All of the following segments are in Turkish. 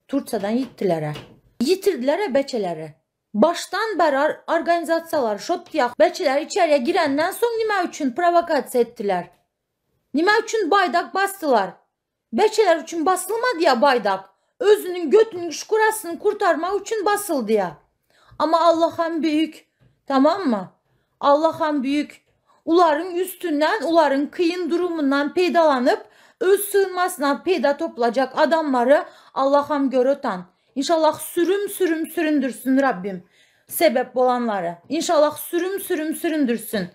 Turçadan yittilərə. Yitirdilərə beçələri. Başdan bəri organizasiyalar, şot diyaq, beçələri içəriyə girəndən son nimə üçün provokasiya etdilər? Nimə üçün baydaq bastılar? Beçələr üçün basılmadı ya baydaq. Özünün götünün şkurasını kurtarmaq üçün basıldı ya. Ama Allah'ın büyük, tamam mı? Allah'ın büyük. Uların üstündən, uların kıyın durumundan peydalanıp, öz sığınmasına peyda toplayacak adamları Allah'ım görötan. İnşallah sürüm süründürsün Rabbim sebep olanları. İnşallah sürüm süründürsün.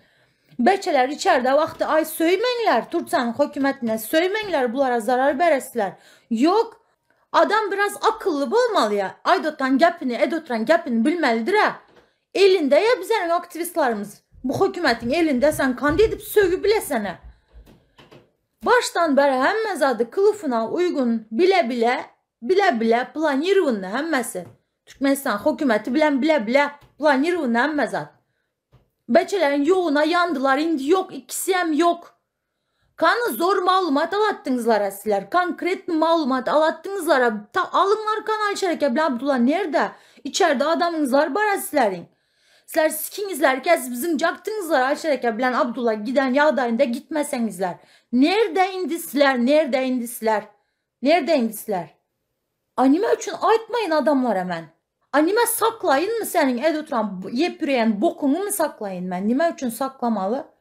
Beçələr içeride vaxtı ay söymənglər, Turçanın hökumətine söymənglər, bunlara zarar verəsilər. Yok, adam biraz akıllı olmalı ya. Aydotan gəpini, edotan gəpini bilməlidir ha. Elində ya bizim aktivistlarımız, bu hökumətin elində sən kandi edib sögü bilesene. Baştan bəri həmməzadı kılıfına uygun bile planirvunna həmməsi. Türkmenistan hökuməti bile planirvunna həmməzad. Beçələrin yoğuna yandılar, indi yok, ikisiyem yok. Kanı zor malumat alattınızlara sizler. Konkret malumat alattınızlara. Alınlar kanal şereke bile Abdullah nerede? İçeride adamınızlar bara sizlerin. Sizler sikinizler kesip zıncaktınızlar Ayşereke bilen Abdullah giden yağdayında gitmesenizler. Nerede indisiler? Nerede indisiler? Nerede indisiler? Anime için aytmayın adamlar hemen. Anime saklayın mı senin edoturan yepüreyen bokunu mu saklayın ben? Nime için saklamalı?